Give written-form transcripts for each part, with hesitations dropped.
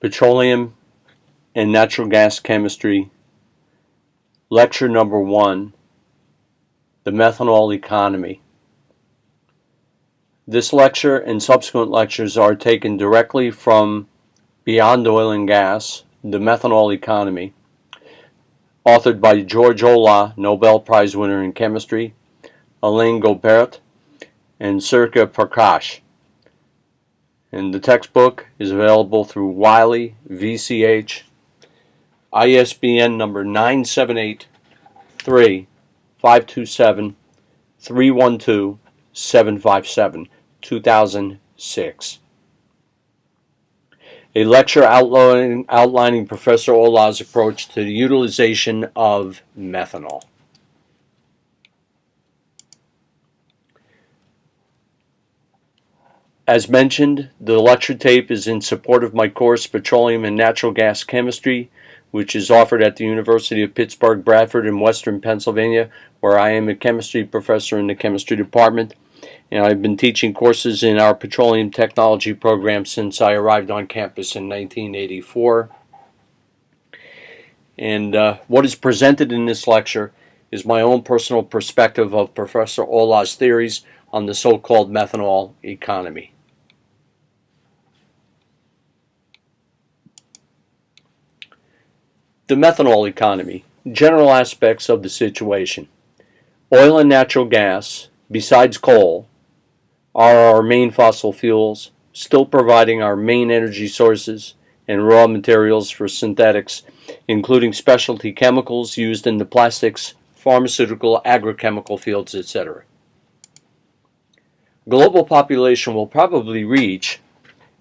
Petroleum and Natural Gas Chemistry, Lecture Number 1, The Methanol Economy. This lecture and subsequent lectures are taken directly from Beyond Oil and Gas, The Methanol Economy, authored by George Olah, Nobel Prize winner in chemistry, Alain Gobert, and Surya Prakash. And the textbook is available through Wiley, VCH, ISBN number 978-527-312-757, 2006. A lecture outlining Professor Olah's approach to the utilization of methanol. As mentioned, the lecture tape is in support of my course Petroleum and Natural Gas Chemistry, which is offered at the University of Pittsburgh-Bradford in western Pennsylvania, where I am a chemistry professor in the chemistry department. And I've been teaching courses in our petroleum technology program since I arrived on campus in 1984. And what is presented in this lecture is my own personal perspective of Professor Olah's theories on the so-called methanol economy. The methanol economy, general aspects of the situation. Oil and natural gas, besides coal, are our main fossil fuels, still providing our main energy sources and raw materials for synthetics, including specialty chemicals used in the plastics, pharmaceutical, agrochemical fields, etc. Global population will probably reach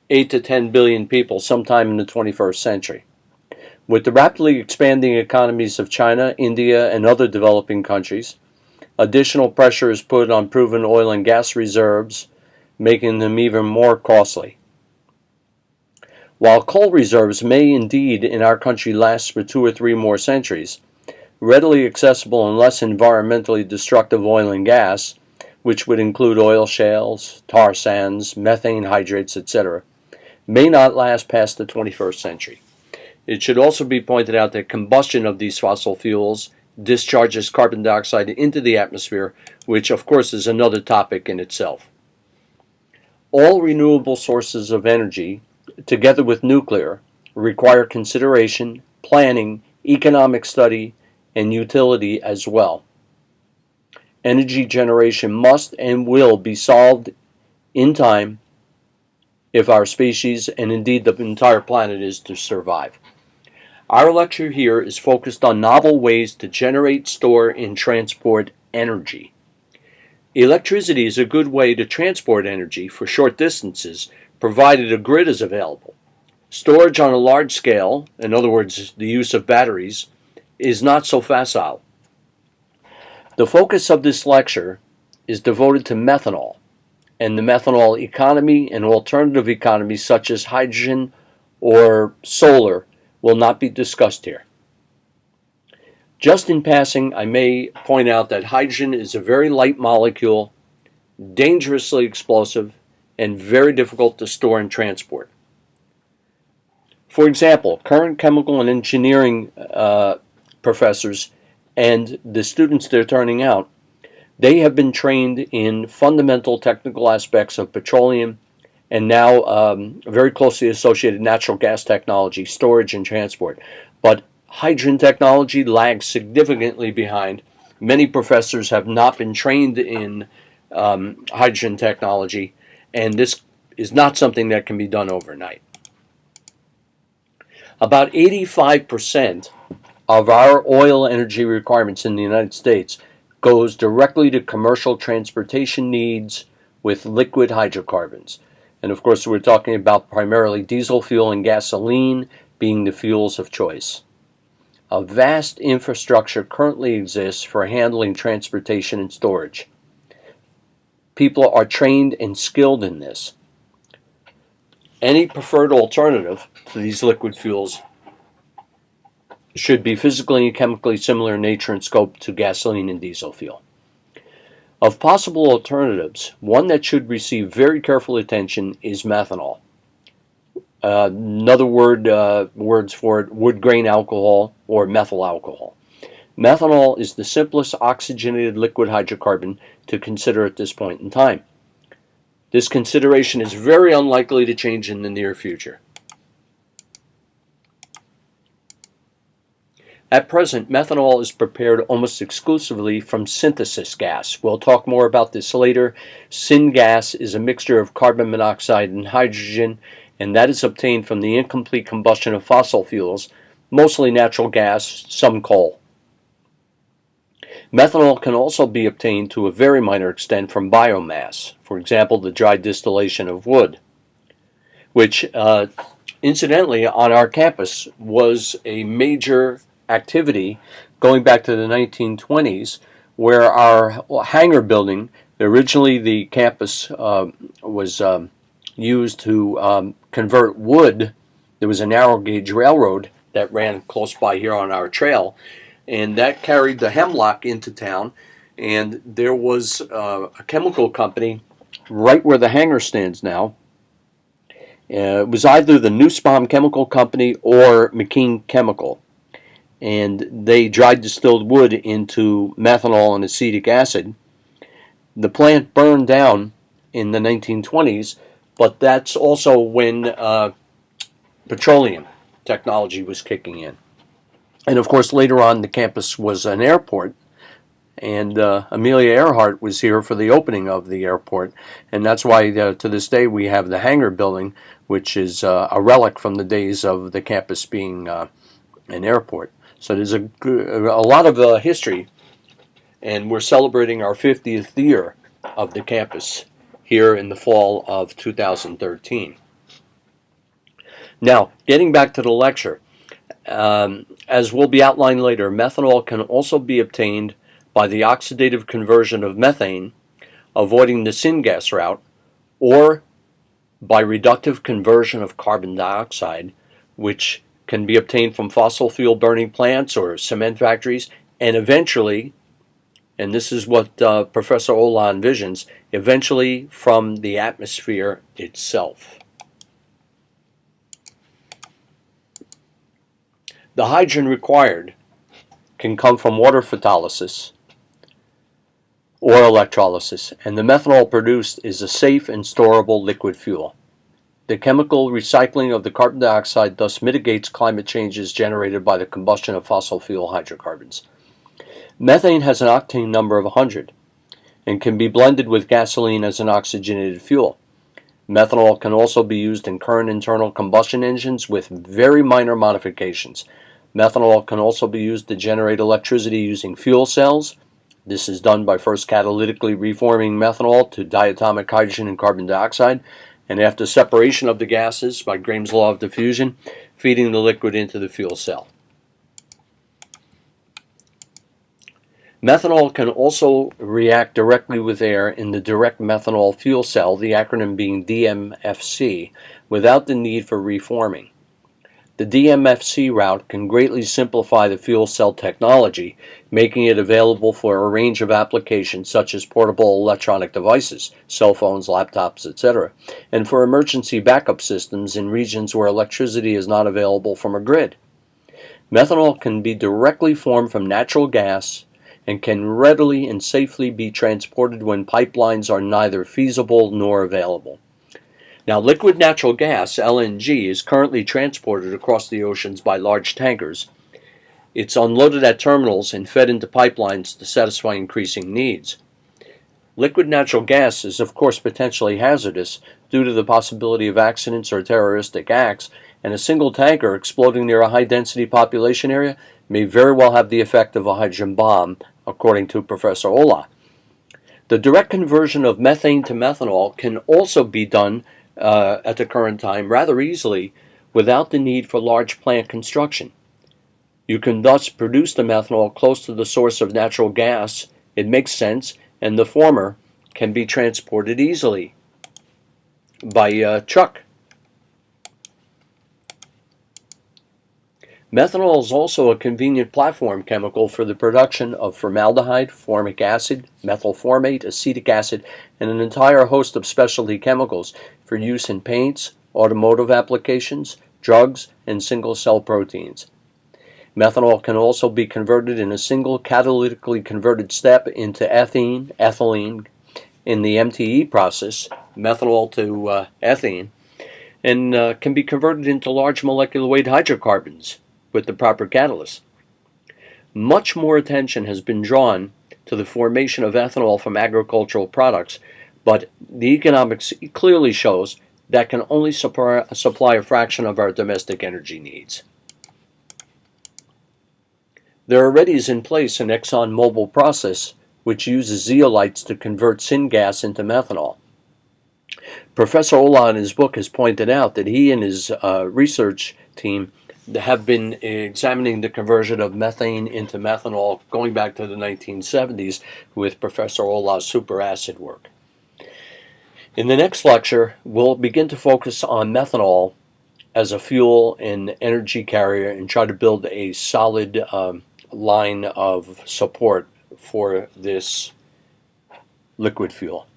8 to 10 billion people sometime in the 21st century. With the rapidly expanding economies of China, India, and other developing countries, additional pressure is put on proven oil and gas reserves, making them even more costly. While coal reserves may indeed in our country last for 2 or 3 more centuries, readily accessible and less environmentally destructive oil and gas, which would include oil shales, tar sands, methane hydrates, etc., may not last past the 21st century. It should also be pointed out that combustion of these fossil fuels discharges carbon dioxide into the atmosphere, which of course is another topic in itself. All renewable sources of energy, together with nuclear, require consideration, planning, economic study, and utility as well. Energy generation must and will be solved in time if our species, and indeed the entire planet, is to survive. Our lecture here is focused on novel ways to generate, store, and transport energy. Electricity is a good way to transport energy for short distances, provided a grid is available. Storage on a large scale, in other words, the use of batteries, is not so facile. The focus of this lecture is devoted to methanol and the methanol economy, and alternative economies such as hydrogen or solar will not be discussed here. Just in passing, I may point out that hydrogen is a very light molecule, dangerously explosive, and very difficult to store and transport. For example, current chemical and engineering professors and the students they're turning out, they have been trained in fundamental technical aspects of petroleum and now very closely associated natural gas technology, storage and transport. But hydrogen technology lags significantly behind. Many professors have not been trained in hydrogen technology, and this is not something that can be done overnight. About 85% of our oil energy requirements in the United States goes directly to commercial transportation needs with liquid hydrocarbons. And of course, we're talking about primarily diesel fuel and gasoline being the fuels of choice. A vast infrastructure currently exists for handling transportation and storage. People are trained and skilled in this. Any preferred alternative to these liquid fuels should be physically and chemically similar in nature and scope to gasoline and diesel fuel. Of possible alternatives, one that should receive very careful attention is methanol. Another words for it, wood grain alcohol or methyl alcohol. Methanol is the simplest oxygenated liquid hydrocarbon to consider at this point in time. This consideration is very unlikely to change in the near future. At present, methanol is prepared almost exclusively from synthesis gas. We'll talk more about this later. Syngas is a mixture of carbon monoxide and hydrogen, and that is obtained from the incomplete combustion of fossil fuels, mostly natural gas, some coal. Methanol can also be obtained to a very minor extent from biomass, for example, the dry distillation of wood, which incidentally on our campus was a major activity going back to the 1920s, where our hangar building, originally the campus was used to convert wood. There was a narrow gauge railroad that ran close by here on our trail, and that carried the hemlock into town, and there was a chemical company right where the hangar stands now. It was either the Nussbaum Chemical Company or McKean Chemical, and they dry distilled wood into methanol and acetic acid. The plant burned down in the 1920s, but that's also when petroleum technology was kicking in. And of course, later on, the campus was an airport, and Amelia Earhart was here for the opening of the airport, and that's why to this day we have the hangar building, which is a relic from the days of the campus being an airport. So there's a lot of history, and we're celebrating our 50th year of the campus here in the fall of 2013. Now, getting back to the lecture, as will be outlined later, methanol can also be obtained by the oxidative conversion of methane, avoiding the syngas route, or by reductive conversion of carbon dioxide, which can be obtained from fossil fuel burning plants or cement factories, and eventually, and this is what Professor Olah envisions, eventually from the atmosphere itself. The hydrogen required can come from water photolysis or electrolysis, and the methanol produced is a safe and storable liquid fuel. The chemical recycling of the carbon dioxide thus mitigates climate changes generated by the combustion of fossil fuel hydrocarbons. Methane has an octane number of 100 and can be blended with gasoline as an oxygenated fuel. Methanol can also be used in current internal combustion engines with very minor modifications. Methanol can also be used to generate electricity using fuel cells. This is done by first catalytically reforming methanol to diatomic hydrogen and carbon dioxide, and after separation of the gases by Graham's law of diffusion, feeding the liquid into the fuel cell. Methanol can also react directly with air in the direct methanol fuel cell, the acronym being DMFC, without the need for reforming. The DMFC route can greatly simplify the fuel cell technology, making it available for a range of applications such as portable electronic devices, cell phones, laptops, etc., and for emergency backup systems in regions where electricity is not available from a grid. Methanol can be directly formed from natural gas and can readily and safely be transported when pipelines are neither feasible nor available. Now, liquid natural gas, LNG, is currently transported across the oceans by large tankers. It's unloaded at terminals and fed into pipelines to satisfy increasing needs. Liquid natural gas is, of course, potentially hazardous due to the possibility of accidents or terroristic acts, and a single tanker exploding near a high-density population area may very well have the effect of a hydrogen bomb, according to Professor Olah. The direct conversion of methane to methanol can also be done at the current time rather easily without the need for large plant construction. You can thus produce the methanol close to the source of natural gas. It makes sense, and the former can be transported easily by truck. Methanol is also a convenient platform chemical for the production of formaldehyde, formic acid, methyl formate, acetic acid, and an entire host of specialty chemicals for use in paints, automotive applications, drugs, and single-cell proteins. Methanol can also be converted in a single catalytically converted step into ethylene in the MTE process, methanol to ethene, and can be converted into large molecular weight hydrocarbons with the proper catalyst. Much more attention has been drawn to the formation of ethanol from agricultural products, but the economics clearly shows that can only supply a fraction of our domestic energy needs. There already is in place an ExxonMobil process which uses zeolites to convert syngas into methanol. Professor Olah in his book has pointed out that he and his research team have been examining the conversion of methane into methanol going back to the 1970s with Professor Olah's superacid work. In the next lecture, we'll begin to focus on methanol as a fuel and energy carrier and try to build a solid line of support for this liquid fuel.